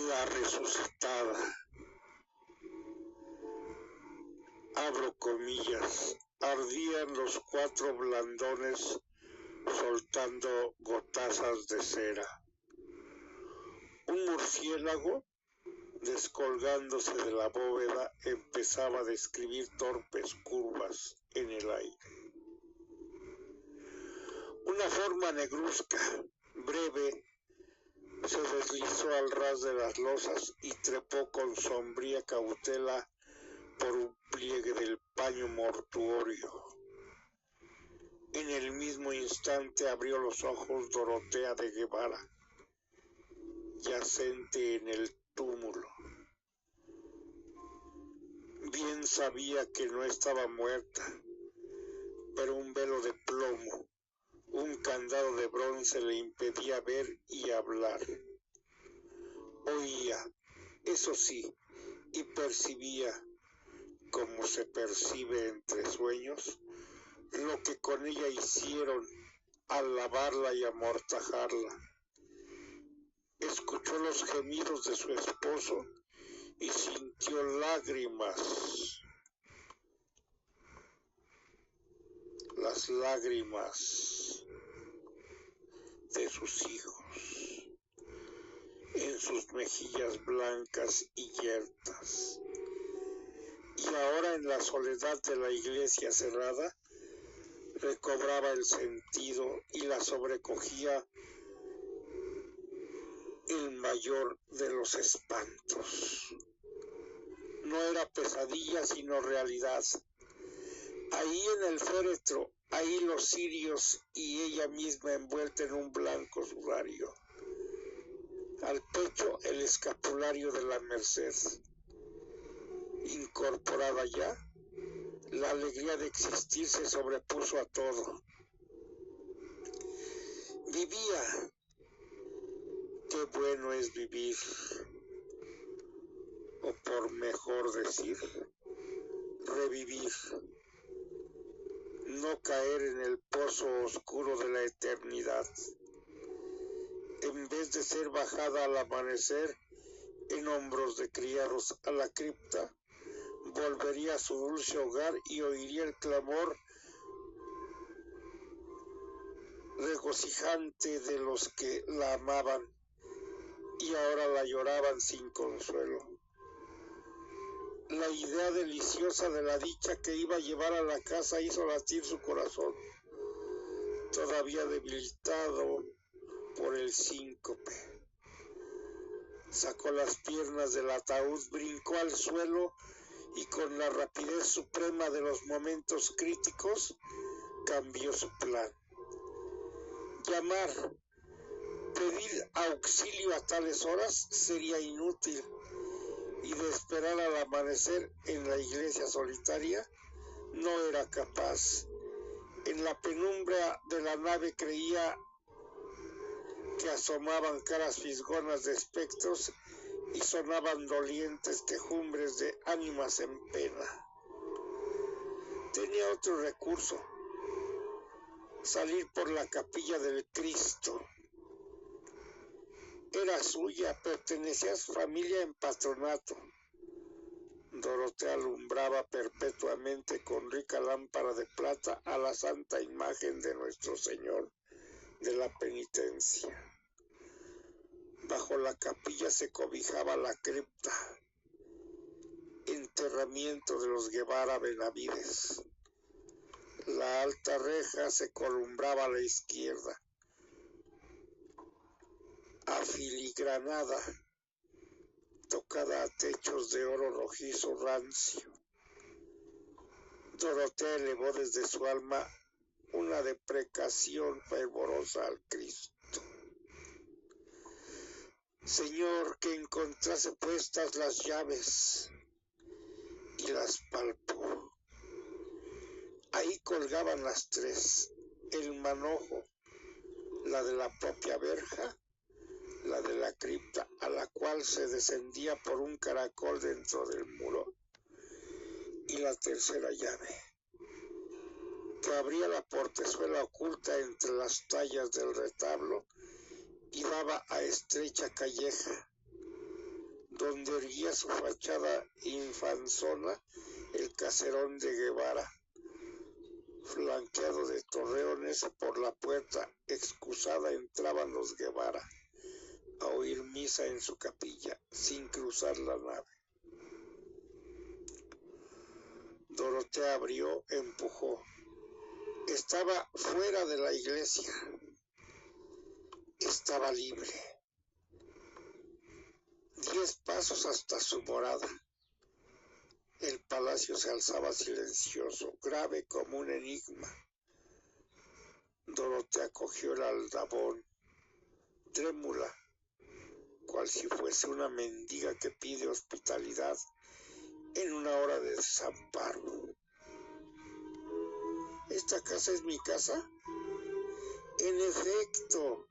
La resucitada. Abro comillas. Ardían los 4 blandones soltando gotazas de cera. Un murciélago, descolgándose de la bóveda, empezaba a describir torpes curvas en el aire. Una forma negruzca, breve, se deslizó al ras de las losas y trepó con sombría cautela por un pliegue del paño mortuorio. En el mismo instante abrió los ojos Dorotea de Guevara, yacente en el túmulo. Bien sabía que no estaba muerta, pero un velo de plomo, un candado de bronce le impedía ver y hablar. Oía, eso sí, y percibía, como se percibe entre sueños, lo que con ella hicieron al lavarla y amortajarla. Escuchó los gemidos de su esposo y sintió lágrimas. Las lágrimas de sus hijos en sus mejillas blancas y yertas. Y ahora, en la soledad de la iglesia cerrada, recobraba el sentido y la sobrecogía el mayor de los espantos. No era pesadilla, sino realidad. Ahí en el féretro, ahí los cirios y ella misma envuelta en un blanco sudario. Al pecho el escapulario de la Merced. Incorporada ya, la alegría de existir se sobrepuso a todo. Vivía. Qué bueno es vivir, o por mejor decir, revivir. No caer en el pozo oscuro de la eternidad. En vez de ser bajada al amanecer en hombros de criados a la cripta, volvería a su dulce hogar y oiría el clamor regocijante de los que la amaban y ahora la lloraban sin consuelo. La idea deliciosa de la dicha que iba a llevar a la casa hizo latir su corazón, todavía debilitado por el síncope. Sacó las piernas del ataúd, brincó al suelo y con la rapidez suprema de los momentos críticos cambió su plan. Llamar, pedir auxilio a tales horas sería inútil, y de esperar al amanecer en la iglesia solitaria no era capaz. En la penumbra de la nave creía que asomaban caras fisgonas de espectros y sonaban dolientes quejumbres de ánimas en pena. Tenía otro recurso: salir por la capilla del Cristo. Era suya, pertenecía a su familia en patronato. Dorotea alumbraba perpetuamente con rica lámpara de plata a la santa imagen de nuestro Señor de la Penitencia. Bajo la capilla se cobijaba la cripta, enterramiento de los Guevara Benavides. La alta reja se columbraba a la izquierda, afiligranada, tocada a techos de oro rojizo rancio. Dorotea elevó desde su alma una deprecación fervorosa al Cristo. Señor, que encontrase puestas las llaves, y las palpó. Ahí colgaban las 3, el manojo, la de la propia verja, la de la cripta, a la cual se descendía por un caracol dentro del muro, y la tercera llave, que abría la portezuela oculta entre las tallas del retablo y daba a estrecha calleja. donde erguía su fachada infanzona el caserón de Guevara, flanqueado de torreones. Por la puerta excusada entraban los Guevara a oír misa en su capilla, sin cruzar la nave. Dorotea abrió, empujó. Estaba fuera de la iglesia. Estaba libre. 10 pasos hasta su morada. El palacio se alzaba silencioso, grave como un enigma. Dorotea cogió el aldabón, trémula, cual si fuese una mendiga que pide hospitalidad en una hora de desamparo. ¿Esta casa es mi casa? En efecto,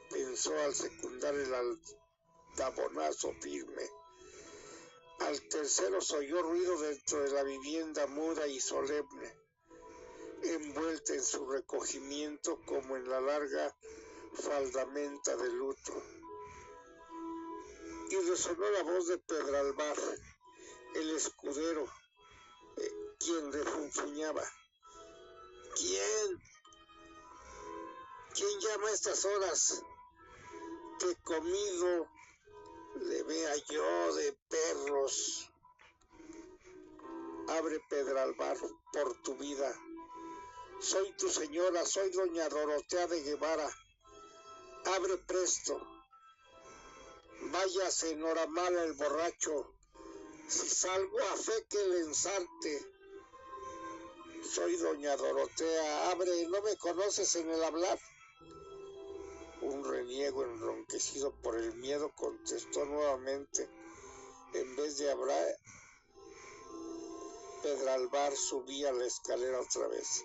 pensó al secundar el aldabonazo firme. Al tercero se oyó ruido dentro de la vivienda, muda y solemne, envuelta en su recogimiento como en la larga faldamenta de luto. Y resonó la voz de Pedralbar, el escudero, quien refunfuñaba. ¿Quién llama a estas horas? Que comido le vea yo de perros. Abre, Pedralbar, por tu vida. Soy tu señora, soy doña Dorotea de Guevara. Abre presto. Váyase enhoramala el borracho. Si salgo a fe que el ensarte. Soy doña Dorotea, abre, ¿no me conoces en el hablar? Un reniego enronquecido por el miedo contestó nuevamente. En vez de hablar, Pedralbar subía la escalera otra vez.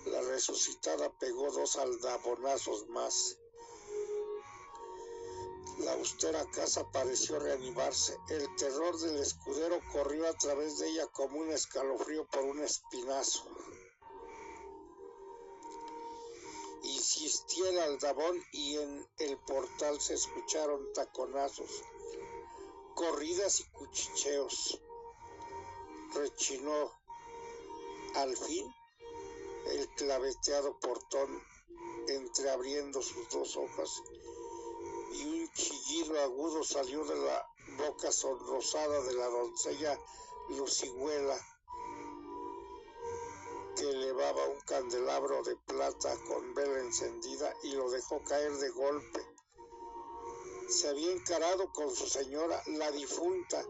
La resucitada pegó 2 aldabonazos más. La austera casa pareció reanimarse. El terror del escudero corrió a través de ella como un escalofrío por un espinazo. Insistía el aldabón y en el portal se escucharon taconazos, corridas y cuchicheos. Rechinó al fin el claveteado portón, entreabriendo sus 2 hojas, y un chillido agudo salió de la boca sonrosada de la doncella Lucigüela, que elevaba un candelabro de plata con vela encendida y lo dejó caer de golpe. Se había encarado con su señora, la difunta,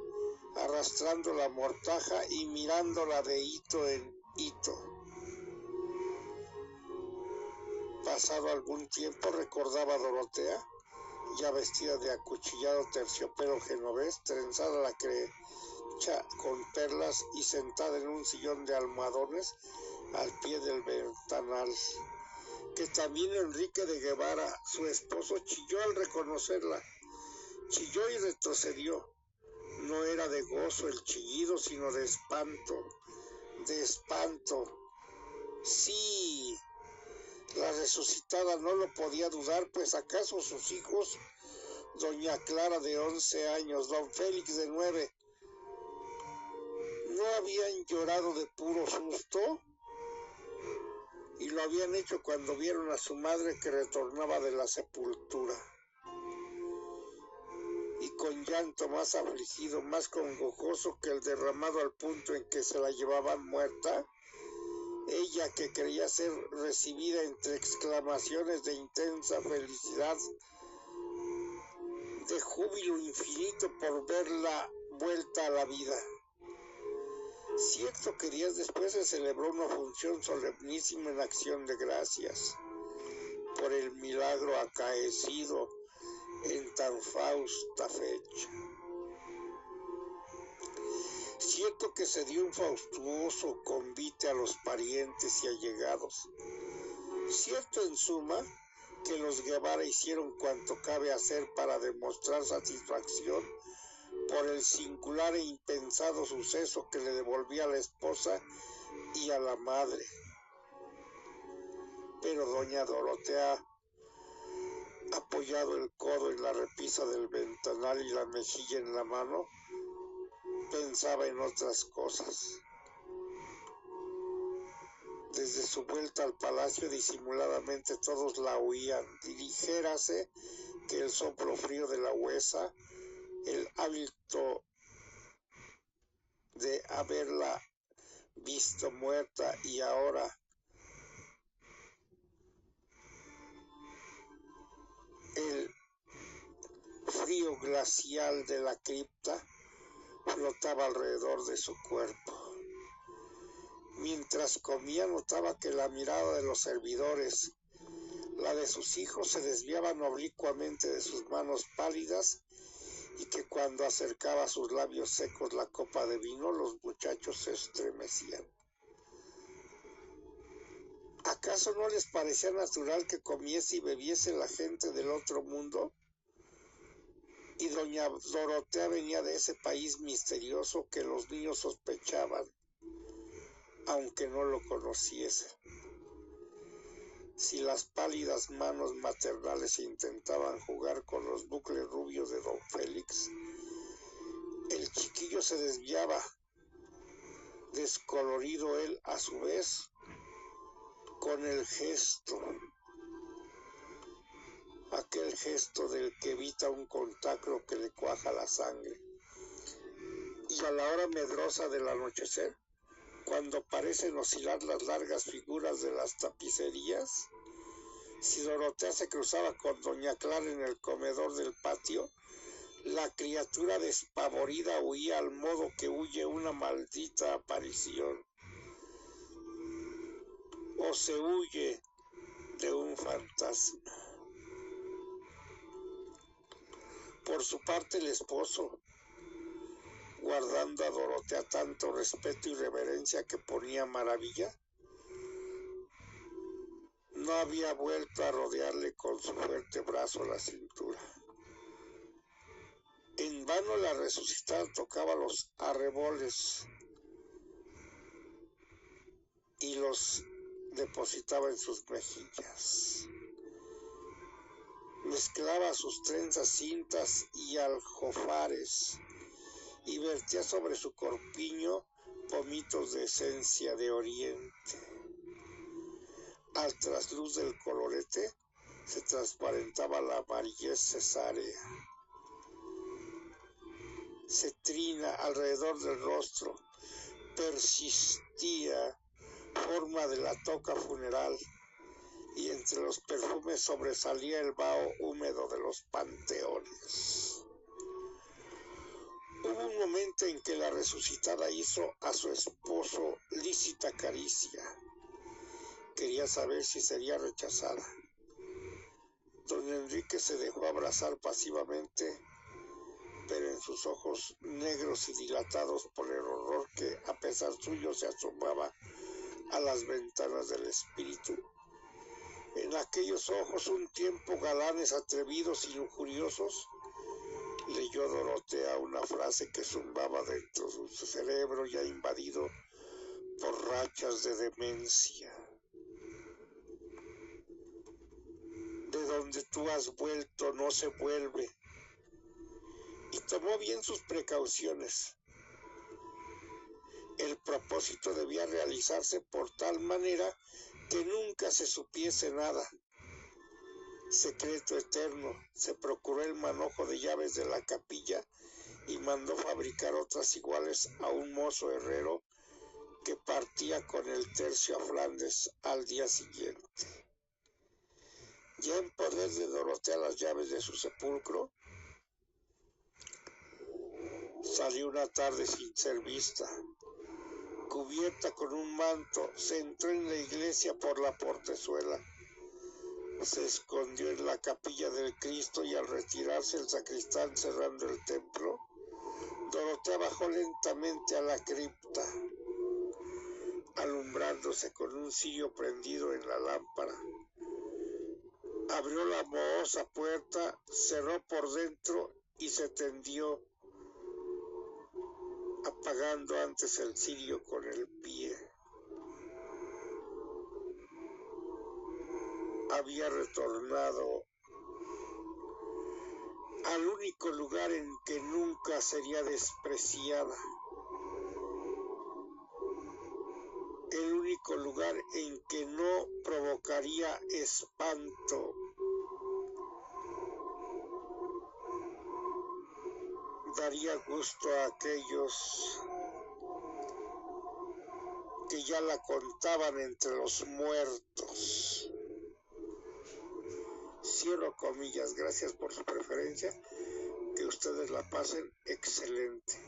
arrastrando la mortaja y mirándola de hito en hito. Pasado algún tiempo, recordaba Dorotea, ya vestida de acuchillado terciopelo genovés, trenzada la crecha con perlas y sentada en un sillón de almohadones al pie del ventanal, que también Enrique de Guevara, su esposo, chilló al reconocerla. Chilló y retrocedió. No era de gozo el chillido, sino de espanto. De espanto. Sí, la resucitada no lo podía dudar, pues acaso sus hijos, doña Clara de 11 años, don Félix de 9, ¿no habían llorado de puro susto? Y lo habían hecho cuando vieron a su madre que retornaba de la sepultura. Y con llanto más afligido, más congojoso que el derramado al punto en que se la llevaban muerta, ella, que creía ser recibida entre exclamaciones de intensa felicidad, de júbilo infinito por verla vuelta a la vida. Cierto que días después se celebró una función solemnísima en acción de gracias por el milagro acaecido en tan fausta fecha. Cierto que se dio un fastuoso convite a los parientes y allegados. Cierto, en suma, que los Guevara hicieron cuanto cabe hacer para demostrar satisfacción por el singular e impensado suceso que le devolvía a la esposa y a la madre. Pero doña Dorotea apoyado el codo en la repisa del ventanal y la mejilla en la mano, pensaba en otras cosas. Desde su vuelta al palacio disimuladamente todos la oían. Dijérase que el soplo frío de la huesa, el hábito de haberla visto muerta y ahora el frío glacial de la cripta flotaba alrededor de su cuerpo. Mientras comía notaba que la mirada de los servidores, la de sus hijos, se desviaban oblicuamente de sus manos pálidas y que cuando acercaba a sus labios secos la copa de vino, los muchachos se estremecían. ¿Acaso no les parecía natural que comiese y bebiese la gente del otro mundo? Y doña Dorotea venía de ese país misterioso que los niños sospechaban, aunque no lo conociesen. Si las pálidas manos maternales intentaban jugar con los bucles rubios de don Félix, el chiquillo se desviaba, descolorido él a su vez, con el gesto, aquel gesto del que evita un contacto que le cuaja la sangre. Y a la hora medrosa del anochecer, cuando parecen oscilar las largas figuras de las tapicerías, si Dorotea se cruzaba con doña Clara en el comedor del patio, la criatura despavorida huía al modo que huye una maldita aparición, o se huye de un fantasma. Por su parte, el esposo, guardando a Dorotea tanto respeto y reverencia que ponía maravilla, no había vuelto a rodearle con su fuerte brazo la cintura. En vano la resucitada tocaba los arreboles y los depositaba en sus mejillas. Mezclaba sus trenzas cintas y aljofares y vertía sobre su corpiño pomitos de esencia de oriente. Al trasluz del colorete se transparentaba la amarillez cesárea. Cetrina alrededor del rostro persistía forma de la toca funeral y entre los perfumes sobresalía el vaho húmedo de los panteones. Hubo un momento en que la resucitada hizo a su esposo lícita caricia. Quería saber si sería rechazada. Don Enrique se dejó abrazar pasivamente, pero en sus ojos negros y dilatados por el horror que a pesar suyo se asomaba a las ventanas del espíritu, en aquellos ojos un tiempo galanes, atrevidos y lujuriosos, leyó Dorotea una frase que zumbaba dentro de su cerebro ya invadido por rachas de demencia. De donde tú has vuelto no se vuelve. Y tomó bien sus precauciones. El propósito debía realizarse por tal manera que nunca se supiese nada. Secreto eterno, se procuró el manojo de llaves de la capilla y mandó fabricar otras iguales a un mozo herrero que partía con el tercio a Flandes al día siguiente. Ya en poder de Dorotea las llaves de su sepulcro, salió una tarde sin ser vista. Cubierta con un manto, se entró en la iglesia por la portezuela. Se escondió en la capilla del Cristo y al retirarse el sacristán cerrando el templo, Dorotea bajó lentamente a la cripta, alumbrándose con un cirio prendido en la lámpara. Abrió la mohosa puerta, cerró por dentro y se tendió, apagando antes el cirio con el pie. Había retornado al único lugar en que nunca sería despreciada, el único lugar en que no provocaría espanto, daría gusto a aquellos que ya la contaban entre los muertos. Cierro comillas. Gracias por su preferencia. Que ustedes la pasen excelente.